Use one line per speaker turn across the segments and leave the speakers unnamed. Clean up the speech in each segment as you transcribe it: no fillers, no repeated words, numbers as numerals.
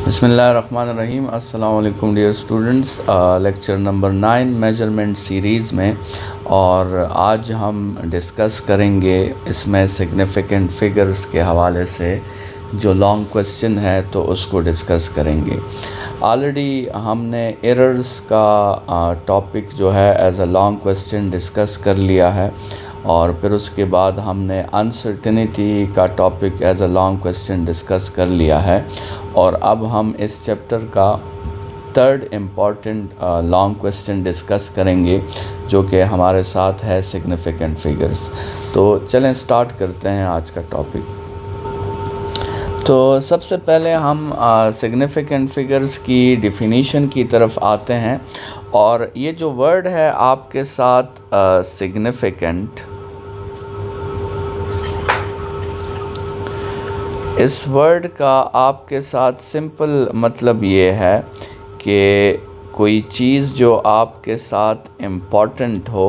बिस्मिल्लाहिर्रहमानिर्रहीम। अस्सलाम वालेकुम dear students. Lecture number 9 measurement series में, और आज हम डिस्कस करेंगे इसमें सिग्निफिकेंट फिगर्स के हवाले से जो लॉन्ग क्वेश्चन है तो उसको डिस्कस करेंगे। ऑलरेडी हमने एरर्स का टॉपिक जो है as a long question discuss कर लिया है, और फिर उसके बाद हमने अनसर्टेनिटी का topic as a long question discuss कर लिया है। और अब हम इस चैप्टर का third important long question discuss करेंगे जो कि हमारे साथ है सिग्निफिकेंट फिगर्स। तो चलें स्टार्ट करते हैं आज का टॉपिक। तो सबसे पहले हम सिग्निफिकेंट फिगर्स की डिफिनीशन की तरफ आते हैं, और ये जो वर्ड है आपके साथ सिग्निफिकेंट, इस वर्ड का आपके साथ सिंपल मतलब ये है कि कोई चीज़ जो आपके साथ इम्पॉर्टेंट हो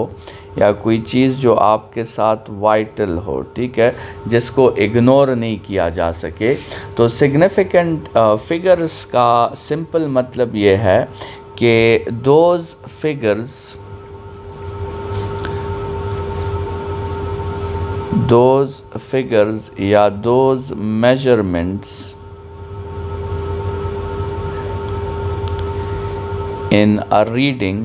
या कोई चीज़ जो आपके साथ वाइटल हो, ठीक है, जिसको इग्नोर नहीं किया जा सके। तो सिग्निफिकेंट फिगर्स का सिंपल मतलब ये है कि दोज़ फिगर्स या those measurements in a reading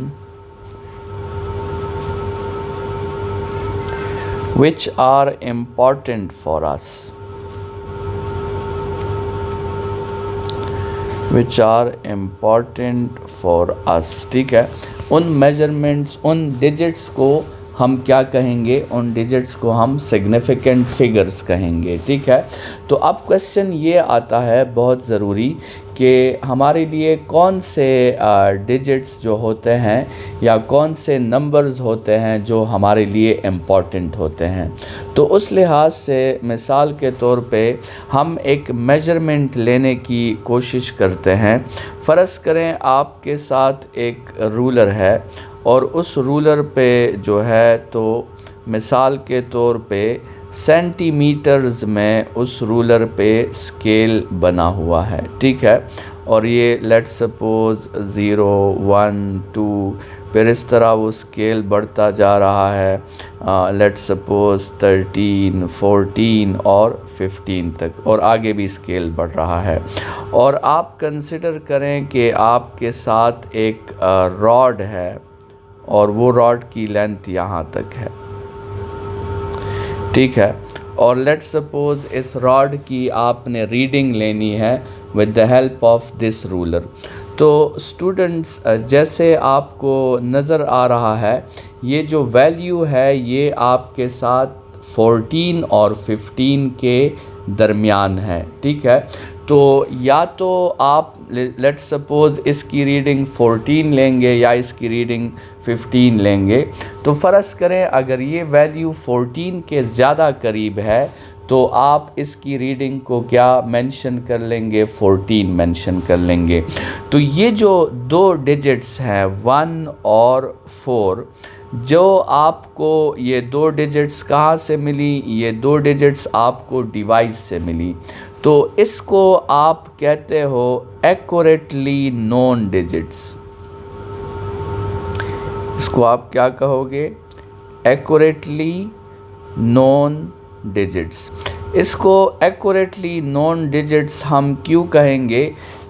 which are important for us, ठीक है। उन मेजरमेंट्स, उन डिजिट्स को हम क्या कहेंगे? उन डिजिट्स को हम सिग्निफिकेंट फिगर्स कहेंगे, ठीक है। तो अब क्वेश्चन ये आता है बहुत ज़रूरी कि हमारे लिए कौन से डिजिट्स जो होते हैं या कौन से नंबर्स होते हैं जो हमारे लिए इम्पॉर्टेंट होते हैं। तो उस लिहाज से मिसाल के तौर पे हम एक मेजरमेंट लेने की कोशिश करते हैं। फ़र्ज़ करें आपके साथ एक रूलर है, और उस रूलर पे जो है तो मिसाल के तौर पे सेंटीमीटर्स में उस रूलर पे स्केल बना हुआ है, ठीक है। और ये लेट्स सपोज़ 0, 1, 2, फिर इस तरह वो स्केल बढ़ता जा रहा है, लेट्स सपोज़ 13, 14 और 15 तक, और आगे भी स्केल बढ़ रहा है। और आप कंसिडर करें कि आपके साथ एक रॉड है, और वो रॉड की लेंथ यहाँ तक है, ठीक है। और लेट्स सपोज़ इस रॉड की आपने रीडिंग लेनी है with the help of this ruler. तो स्टूडेंट्स, जैसे आपको नज़र आ रहा है, ये जो वैल्यू है ये आपके साथ 14 और 15 के दरमियान है, ठीक है। तो या तो आप लेट्स सपोज़ इसकी रीडिंग 14 लेंगे या इसकी रीडिंग 15 लेंगे। तो फ़र्ज़ करें अगर ये वैल्यू 14 के ज़्यादा करीब है तो आप इसकी रीडिंग को क्या मेंशन कर लेंगे? 14 मेंशन कर लेंगे। तो ये जो दो डिजिट्स हैं 1 और 4, जो आपको ये दो डिजिट्स कहाँ से मिली? ये दो डिजिट्स आपको डिवाइस से मिली। तो इसको आप कहते हो एक्यूरेटली नोन डिजिट्स। इसको आप क्या कहोगे? Accurately known digits. इसको एक्यूरेटली नोन डिजिट्स हम क्यों कहेंगे?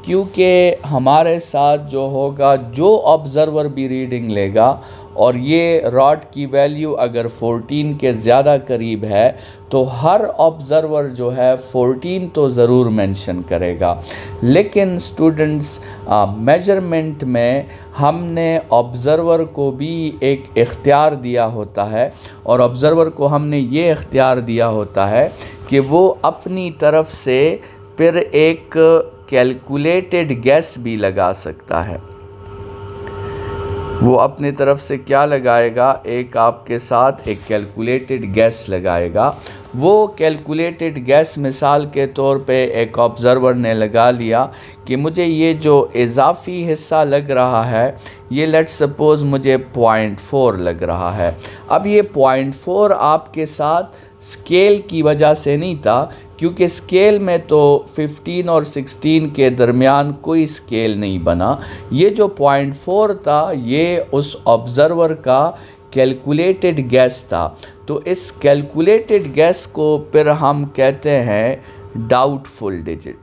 क्योंकि हमारे साथ जो होगा, जो ऑब्ज़र्वर भी रीडिंग लेगा, और ये रॉड की वैल्यू अगर 14 के ज़्यादा करीब है तो हर ऑब्ज़र्वर जो है 14 तो ज़रूर मेंशन करेगा। लेकिन स्टूडेंट्स, मेजरमेंट में हमने ऑब्ज़र्वर को भी एक इख्तियार दिया होता है, और ऑब्ज़र्वर को हमने ये इख्तियार दिया होता है कि वो अपनी तरफ से फिर एक कैलकुलेटेड गैस भी लगा सकता है। वो अपनी तरफ से क्या लगाएगा? एक आपके साथ एक कैलकुलेटेड गैस लगाएगा। वो कैलकुलेटेड गैस मिसाल के तौर पे एक ऑब्ज़र्वर ने लगा लिया कि मुझे ये जो इजाफ़ी हिस्सा लग रहा है ये लेट्स सपोज़ मुझे 0.4 लग रहा है। अब ये 0.4 आपके साथ स्केल की वजह से नहीं था, क्योंकि स्केल में तो 15 और 16 के दरमियान कोई स्केल नहीं बना। ये जो 0.4 था ये उस ऑब्ज़र्वर का कैलकुलेटेड गैस था। तो इस कैलकुलेटेड गैस को फिर हम कहते हैं डाउटफुल डिजिट।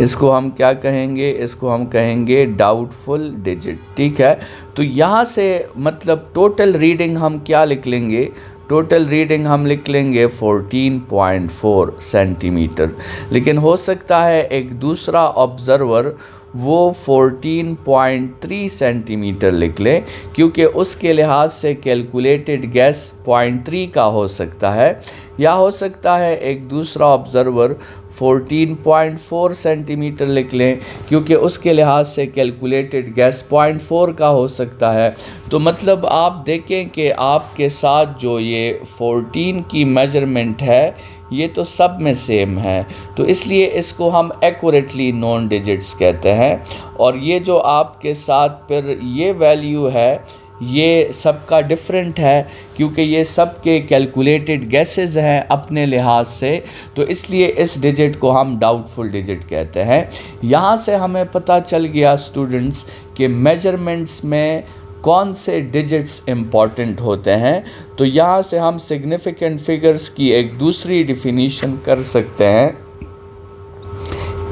इसको हम क्या कहेंगे? इसको हम कहेंगे डाउटफुल डिजिट। ठीक है, तो यहाँ से मतलब टोटल रीडिंग हम क्या लिख लेंगे? टोटल रीडिंग हम लिख लेंगे 14.4 सेंटीमीटर। लेकिन हो सकता है एक दूसरा ऑब्ज़र्वर वो 14.3 सेंटीमीटर लिख ले, क्योंकि उसके लिहाज से कैलकुलेटेड गैस 0.3 का हो सकता है। या हो सकता है एक दूसरा ऑब्ज़र्वर 14.4 सेंटीमीटर लिख लें, क्योंकि उसके लिहाज से कैलकुलेटेड गैस 0.4 का हो सकता है। तो मतलब आप देखें कि आपके साथ जो ये 14 की मेजरमेंट है ये तो सब में सेम है, तो इसलिए इसको हम एक्यूरेटली नोन डिजिट्स कहते हैं। और ये जो आपके साथ फिर ये वैल्यू है ये सबका डिफरेंट है, क्योंकि ये सब के कैलकुलेटेड गैसेस हैं अपने लिहाज से, तो इसलिए इस डिजिट को हम डाउटफुल डिजिट कहते हैं। यहाँ से हमें पता चल गया स्टूडेंट्स कि मेजरमेंट्स में कौन से डिजिट्स इम्पॉर्टेंट होते हैं। तो यहाँ से हम सिग्निफिकेंट फिगर्स की एक दूसरी डिफिनीशन कर सकते हैं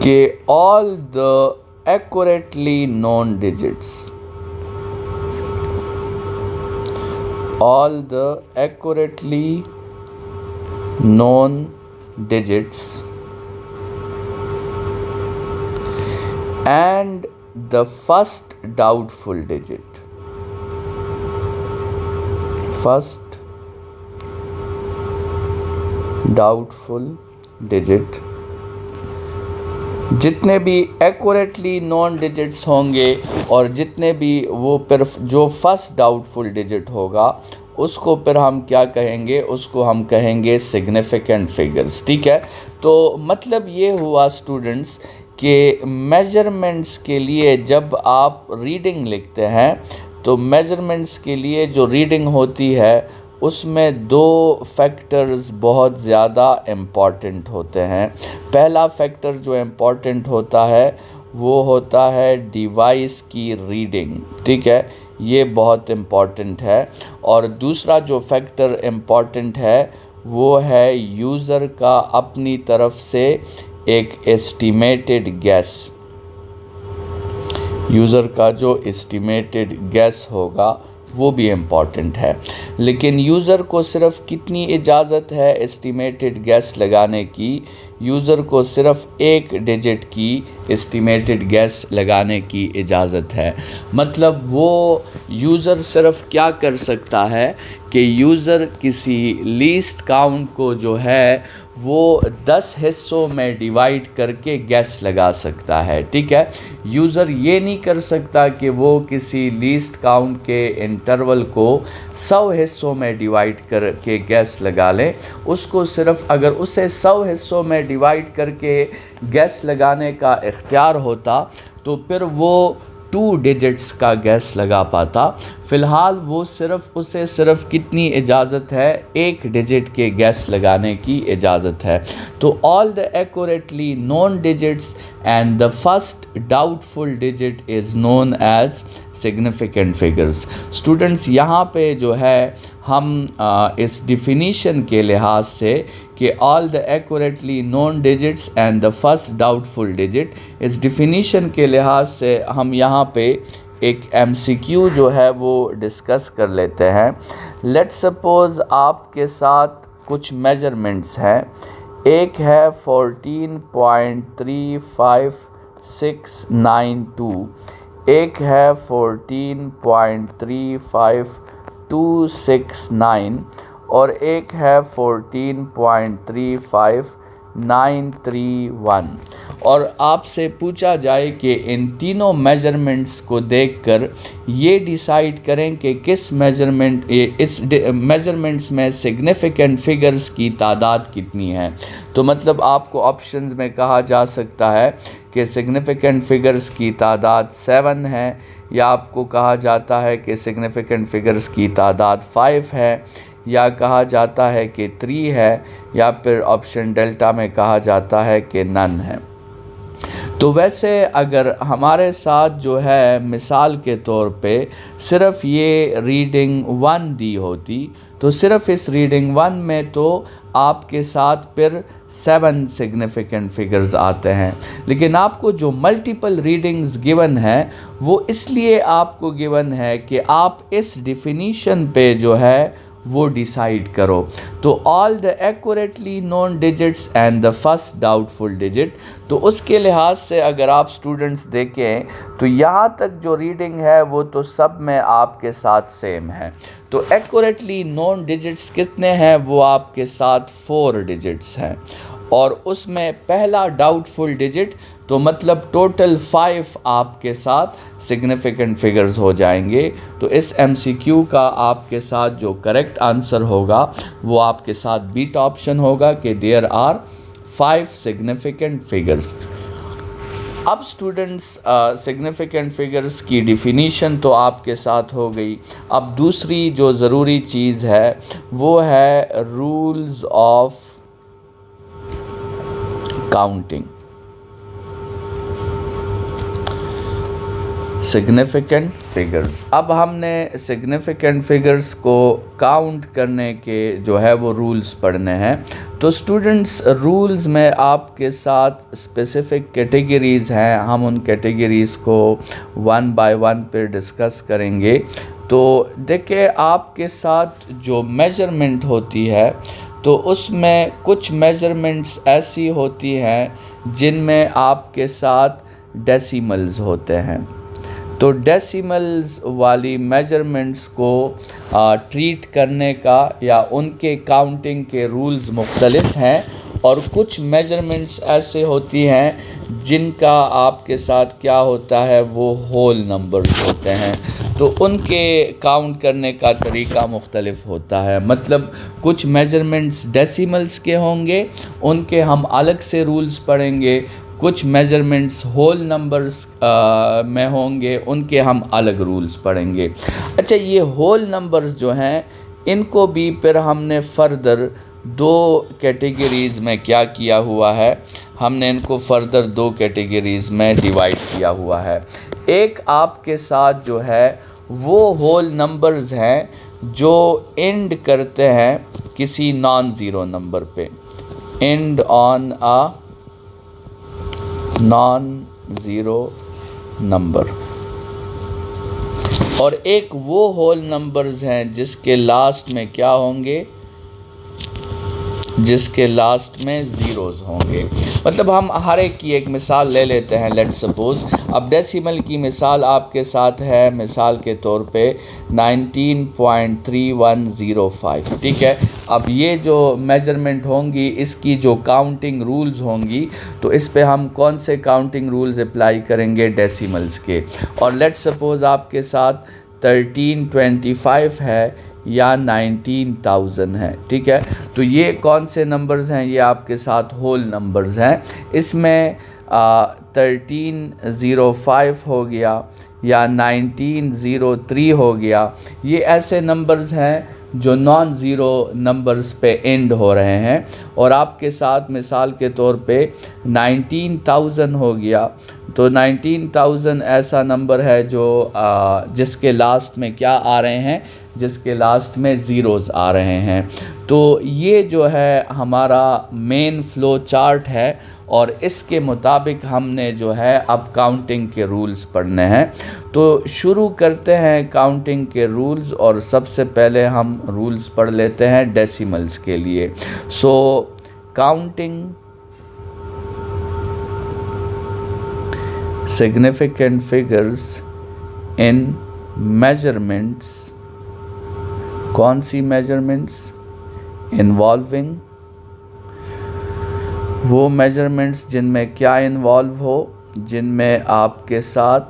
कि all the accurately known digits, all the accurately known digits and the first doubtful digit, first doubtful digit, जितने भी एक्यूरेटली नॉन डिजिट्स होंगे और जितने भी वो फिर जो फर्स्ट डाउटफुल डिजिट होगा उसको फिर हम क्या कहेंगे? उसको हम कहेंगे सिग्निफिकेंट फिगर्स। ठीक है, तो मतलब ये हुआ स्टूडेंट्स कि मेजरमेंट्स के लिए जब आप रीडिंग लिखते हैं तो मेजरमेंट्स के लिए जो रीडिंग होती है उसमें दो फैक्टर्स बहुत ज़्यादा इम्पॉर्टेंट होते हैं। पहला फैक्टर जो इम्पॉर्टेंट होता है वो होता है डिवाइस की रीडिंग। ठीक है, ये बहुत इम्पॉर्टेंट है। और दूसरा जो फैक्टर इम्पॉर्टेंट है वो है यूज़र का अपनी तरफ से एक एस्टिमेटेड गैस, यूज़र का जो एस्टिमेटेड गैस होगा वो भी इम्पॉर्टेंट है। लेकिन यूज़र को सिर्फ कितनी इजाज़त है एस्टिमेटेड गैस लगाने की? यूज़र को सिर्फ एक डिजिट की एस्टिमेटेड गैस लगाने की इजाज़त है। मतलब वो यूज़र सिर्फ क्या कर सकता है कि यूज़र किसी लीस्ट काउंट को जो है वो 10 हिस्सों में डिवाइड करके गैस लगा सकता है। ठीक है, यूज़र ये नहीं कर सकता कि वो किसी लीस्ट काउंट के इंटरवल को 100 हिस्सों में डिवाइड करके गैस लगा ले। उसको सिर्फ अगर उसे 100 हिस्सों में डिवाइड करके गैस लगाने का इख्तियार होता तो फिर वो 2 डिजिट्स का गैस लगा पाता। फ़िलहाल वो उसे सिर्फ कितनी इजाज़त है? एक डिजिट के गैस लगाने की इजाज़त है। तो all the accurately known digits and the first doubtful digit is known as significant figures. Students यहाँ पे जो है हम इस डिफिनीशन के लिहाज से कि all the accurately known digits and the first doubtful digit, इस डिफिनीशन के लिहाज से हम यहाँ पे एक MCQ जो है वो डिस्कस कर लेते हैं। लेट्स सपोज़ आपके साथ कुछ मेजरमेंट्स हैं। एक है 14.35692, एक है 14.35269 और एक है 14.35931। और आपसे पूछा जाए कि इन तीनों मेजरमेंट्स को देखकर ये डिसाइड करें कि किस इस मेजरमेंट्स में सिग्निफिकेंट फिगर्स की तादाद कितनी है। तो मतलब आपको ऑप्शंस में कहा जा सकता है कि सिग्निफिकेंट फिगर्स की तादाद 7 है, या आपको कहा जाता है कि सिग्निफिकेंट फिगर्स की तादाद 5 है, या कहा जाता है कि 3 है, या फिर ऑप्शन डेल्टा में कहा जाता है कि नन है। तो वैसे अगर हमारे साथ जो है मिसाल के तौर पे सिर्फ ये रीडिंग 1 दी होती, तो सिर्फ इस रीडिंग 1 में तो आपके साथ फिर 7 सिग्निफिकेंट फिगर्स आते हैं। लेकिन आपको जो मल्टीपल रीडिंग्स गिवन है वो इसलिए आपको गिवन है कि आप इस डिफिनीशन पे जो है वो डिसाइड करो। तो all the accurately known digits and the first doubtful digit, तो उसके लिहाज से अगर आप स्टूडेंट्स देखें तो यहाँ तक जो रीडिंग है वो तो सब में आपके साथ सेम है। तो एक्यूरेटली नोन डिजिट्स कितने हैं, वो आपके साथ 4 डिजिट्स हैं, और उसमें पहला डाउटफुल डिजिट, तो मतलब टोटल 5 आपके साथ सिग्निफिकेंट फिगर्स हो जाएंगे। तो इस MCQ का आपके साथ जो करेक्ट आंसर होगा वो आपके साथ बीट ऑप्शन होगा कि देयर आर 5 सिग्निफिकेंट फिगर्स। अब स्टूडेंट्स सिग्निफिकेंट फिगर्स की डिफिनीशन तो आपके साथ हो गई। अब दूसरी जो ज़रूरी चीज़ है वो है rules of counting. Significant figures, अब हमने सिग्निफिकेंट फिगर्स को काउंट करने के जो है वो रूल्स पढ़ने हैं। तो स्टूडेंट्स रूल्स में आपके साथ स्पेसिफिक कैटेगरीज़ हैं, हम उन कैटेगरीज़ को 1 बाय 1 पे डिस्कस करेंगे। तो देखिए आपके साथ जो मेजरमेंट होती है तो उसमें कुछ मेजरमेंट्स ऐसी होती हैं जिनमें आपके साथ डेसिमल्स होते हैं। तो डेसिमल्स वाली मेजरमेंट्स को ट्रीट करने का या उनके काउंटिंग के रूल्स मुख्तलिफ हैं, और कुछ मेजरमेंट्स ऐसे होती हैं जिनका आपके साथ क्या होता है वो होल नंबर्स होते हैं, तो उनके काउंट करने का तरीका मुख्तलिफ होता है। मतलब कुछ मेजरमेंट्स डेसिमल्स के होंगे, उनके हम अलग से रूल्स पढ़ेंगे, कुछ मेजरमेंट्स होल नंबर्स में होंगे, उनके हम अलग रूल्स पढ़ेंगे। अच्छा, ये होल नंबर्स जो हैं इनको भी फिर हमने फर्दर 2 कैटेगरीज़ में क्या किया हुआ है, हमने इनको फर्दर 2 कैटेगरीज़ में डिवाइड किया हुआ है। एक आपके साथ जो है वो होल नंबर्स हैं जो एंड करते हैं किसी नॉन ज़ीरो नंबर पे, and on a non zero number, और एक वो होल नंबर्स हैं जिसके लास्ट में क्या होंगे, जिसके लास्ट में ज़ीरोज़ होंगे। मतलब हम हर एक की एक मिसाल ले लेते हैं। लेट्स सपोज़ अब डेसिमल की मिसाल आपके साथ है, मिसाल के तौर पे 19.3105, ठीक है। अब ये जो मेजरमेंट होंगी इसकी जो काउंटिंग रूल्स होंगी, तो इस पे हम कौन से काउंटिंग रूल्स अप्लाई करेंगे, डेसिमल्स के। और लेट्स सपोज़ आपके साथ 1325 है या 19,000 है, ठीक है। तो ये कौन से नंबर्स हैं, ये आपके साथ होल नंबर्स हैं। इसमें 1305 हो गया या 1903 हो गया, ये ऐसे नंबर्स हैं जो नॉन ज़ीरो नंबर्स पे एंड हो रहे हैं। और आपके साथ मिसाल के तौर पे 19,000 हो गया, तो 19,000 ऐसा नंबर है जो जिसके लास्ट में क्या आ रहे हैं, जिसके लास्ट में ज़ीरोज़ आ रहे हैं। तो ये जो है हमारा मेन फ़्लो चार्ट है, और इसके मुताबिक हमने जो है अब काउंटिंग के रूल्स पढ़ने हैं। तो शुरू करते हैं काउंटिंग के रूल्स, और सबसे पहले हम रूल्स पढ़ लेते हैं डेसिमल्स के लिए। सो counting significant figures in measurements, कौन सी measurements, involving वो measurements जिनमें क्या involve हो, जिनमें आपके साथ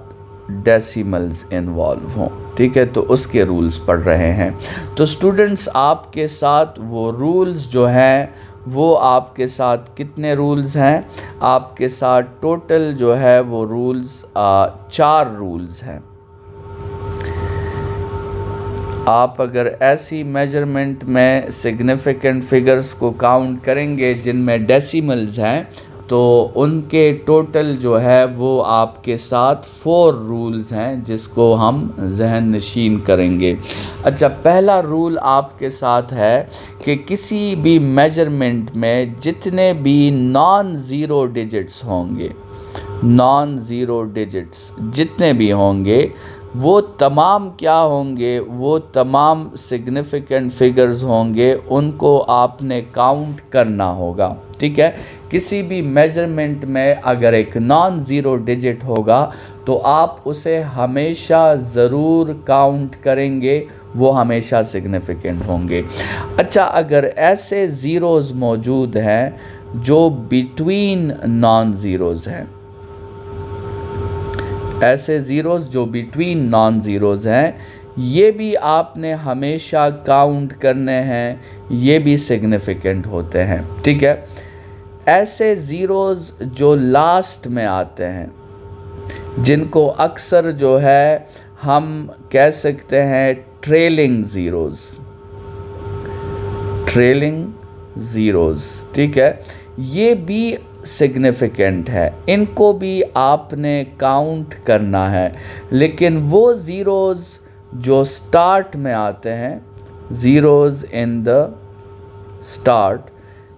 decimals involve हों, ठीक है। तो उसके रूल्स पढ़ रहे हैं। तो स्टूडेंट्स आपके साथ वो रूल्स जो हैं वो आपके साथ कितने रूल्स हैं, आपके साथ टोटल जो है वो रूल्स 4 रूल्स हैं। आप अगर ऐसी मेजरमेंट में सिग्निफिकेंट फिगर्स को काउंट करेंगे जिनमें डेसिमल्स हैं, तो उनके टोटल जो है वो आपके साथ 4 रूल्स हैं जिसको हम जहन नशीन करेंगे। अच्छा, पहला रूल आपके साथ है कि किसी भी मेजरमेंट में जितने भी नॉन ज़ीरो डिजिट्स होंगे, नॉन ज़ीरो डिजिट्स जितने भी होंगे, वो तमाम क्या होंगे, वो तमाम सिग्निफिकेंट फिगर्स होंगे, उनको आपने काउंट करना होगा। ठीक है, किसी भी मेजरमेंट में अगर एक नॉन ज़ीरो डिजिट होगा तो आप उसे हमेशा ज़रूर काउंट करेंगे, वो हमेशा सिग्निफिकेंट होंगे। अच्छा, अगर ऐसे ज़ीरोज़ मौजूद हैं जो बिटवीन नॉन ज़ीरोज़ हैं, ऐसे ज़ीरोज़ जो बिटवीन नॉन ज़ीरोज़ हैं, ये भी आपने हमेशा काउंट करने हैं, ये भी सिग्निफिकेंट होते हैं। ठीक है, ऐसे ज़ीरोज़ जो लास्ट में आते हैं, जिनको अक्सर जो है हम कह सकते हैं ट्रेलिंग ज़ीरोज़, ट्रेलिंग ज़ीरोज़, ठीक है, ये भी सिग्निफिकेंट है, इनको भी आपने काउंट करना है। लेकिन वो ज़ीरोज़ जो स्टार्ट में आते हैं, ज़ीरोज़ इन द स्टार्ट,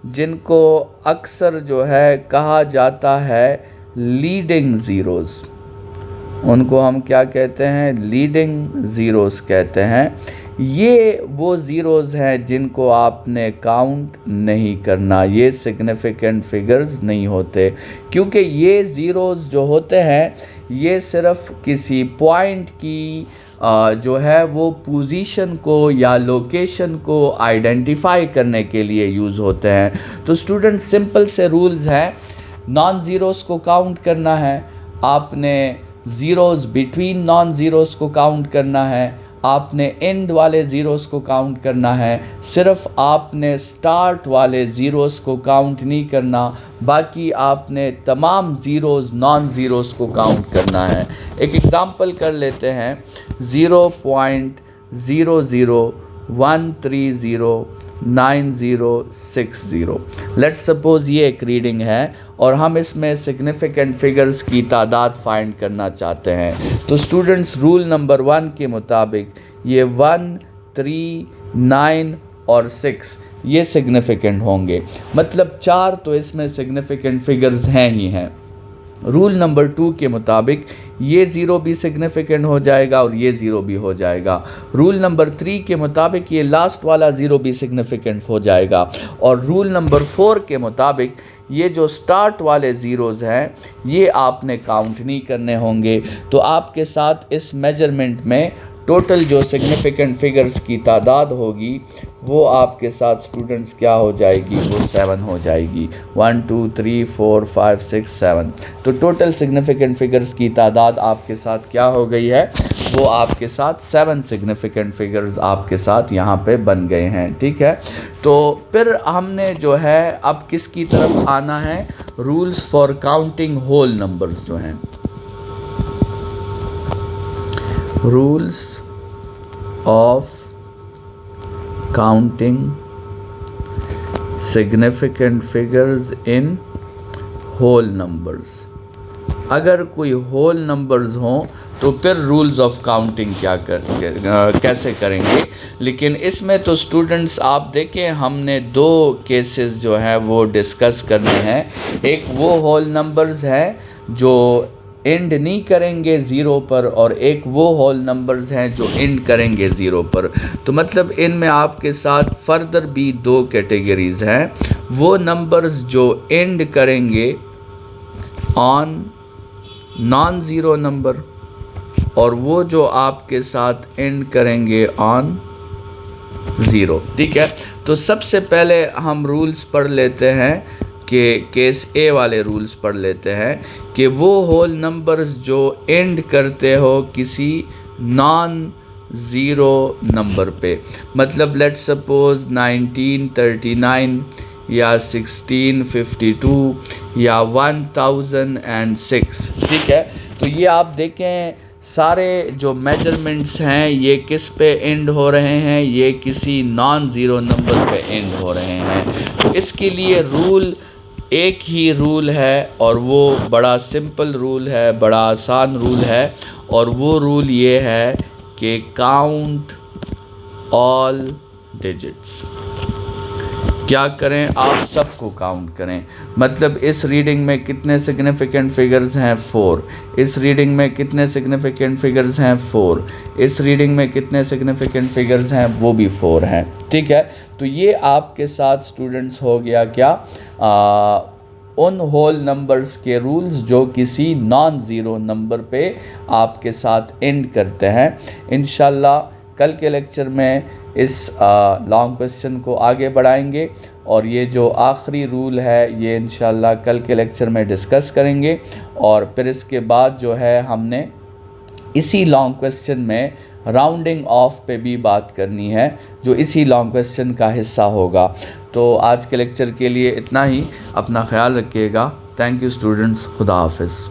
जिनको अक्सर जो है कहा जाता है लीडिंग ज़ीरोज़, उनको हम क्या कहते हैं, लीडिंग ज़ीरोज़ कहते हैं। ये वो ज़ीरोज़ हैं जिनको आपने काउंट नहीं करना, ये सिग्निफिकेंट फिगर्स नहीं होते, क्योंकि ये ज़ीरोज़ जो होते हैं ये सिर्फ़ किसी पॉइंट की जो है वो पोजीशन को या लोकेशन को आइडेंटिफाई करने के लिए यूज़ होते हैं। तो स्टूडेंट, सिंपल से रूल्स हैं, नॉन ज़ीरोज़ को काउंट करना है, आपने ज़ीरोज़ बिटवीन नॉन ज़ीरोज़ को काउंट करना है, आपने एंड वाले ज़ीरोज़ को काउंट करना है, सिर्फ आपने स्टार्ट वाले ज़ीरोज़ को काउंट नहीं करना, बाकी आपने तमाम ज़ीरोज़ नॉन ज़ीरोज़ को काउंट करना है। एक एग्ज़ाम्पल कर लेते हैं, 0.001309060। लेट्स सपोज़ ये एक रीडिंग है और हम इसमें सिग्निफिकेंट फिगर्स की तादाद फाइंड करना चाहते हैं। तो स्टूडेंट्स, रूल नंबर 1 के मुताबिक ये 1, 3, 9 और 6 ये सिग्निफिकेंट होंगे, मतलब 4 तो इसमें सिग्निफिकेंट फिगर्स हैं ही हैं। रूल नंबर 2 के मुताबिक ये ज़ीरो भी सिग्निफिकेंट हो जाएगा और ये ज़ीरो भी हो जाएगा। रूल नंबर 3 के मुताबिक ये लास्ट वाला ज़ीरो भी सिग्निफिकेंट हो जाएगा। और रूल नंबर 4 के मुताबिक ये जो स्टार्ट वाले ज़ीरोज़ हैं ये आपने काउंट नहीं करने होंगे। तो आपके साथ इस मेजरमेंट में टोटल जो सिग्निफिकेंट फिगर्स की तादाद होगी वो आपके साथ स्टूडेंट्स क्या हो जाएगी, वो 7 हो जाएगी। 1 2 3 4 5 6 7। तो टोटल सिग्निफिकेंट फिगर्स की तादाद आपके साथ क्या हो गई है, वो आपके साथ 7 सिग्निफिकेंट फिगर्स आपके साथ यहाँ पे बन गए हैं। ठीक है, तो फिर हमने जो है अब किसकी तरफ आना है, rules for counting whole numbers जो हैं, rules of counting significant figures in whole numbers. अगर कोई होल नंबर्स हों तो फिर रूल्स ऑफ काउंटिंग कैसे करेंगे। लेकिन इसमें तो स्टूडेंट्स आप देखें, हमने 2 केसेस जो हैं वो डिस्कस करने हैं। एक वो होल नंबर्स हैं जो एंड नहीं करेंगे ज़ीरो पर, और एक वो होल नंबर्स हैं जो एंड करेंगे ज़ीरो पर। तो मतलब इनमें आपके साथ फर्दर भी 2 कैटेगरीज़ हैं, वो नंबर्स जो एंड करेंगे ऑन नॉन ज़ीरो नंबर, और वो जो आपके साथ एंड करेंगे ऑन ज़ीरो। ठीक है, तो सबसे पहले हम रूल्स पढ़ लेते हैं कि केस ए वाले रूल्स पढ़ लेते हैं कि वो होल नंबर्स जो एंड करते हो किसी नॉन ज़ीरो नंबर पे, मतलब लेट्स सपोज़ 1939 या 1652 या 1006। ठीक है, तो ये आप देखें सारे जो मेजरमेंट्स हैं ये किस पे एंड हो रहे हैं, ये किसी नॉन ज़ीरो नंबर पे एंड हो रहे हैं। तो इसके लिए रूल एक ही रूल है और वो बड़ा सिंपल रूल है, बड़ा आसान रूल है, और वो रूल ये है कि काउंट ऑल डिजिट्स। क्या करें, आप सबको काउंट करें। मतलब इस रीडिंग में कितने सिग्निफिकेंट फिगर्स हैं 4, इस रीडिंग में कितने सिग्निफिकेंट फिगर्स हैं 4, इस रीडिंग में कितने सिग्निफिकेंट फिगर्स हैं वो भी 4 हैं। ठीक है, तो ये आपके साथ स्टूडेंट्स हो गया क्या, उन होल नंबर्स के रूल्स जो किसी नॉन ज़ीरो नंबर पे आपके साथ एंड करते हैं। इंशाल्लाह कल के लेक्चर में इस लॉन्ग क्वेश्चन को आगे बढ़ाएंगे और ये जो आखिरी रूल है ये इंशाल्लाह कल के लेक्चर में डिस्कस करेंगे। और फिर इसके बाद जो है हमने इसी लॉन्ग क्वेश्चन में राउंडिंग ऑफ पे भी बात करनी है जो इसी लॉन्ग क्वेश्चन का हिस्सा होगा। तो आज के लेक्चर के लिए इतना ही, अपना ख्याल रखिएगा। थैंक यू स्टूडेंट्स, खुदा हाफिज़।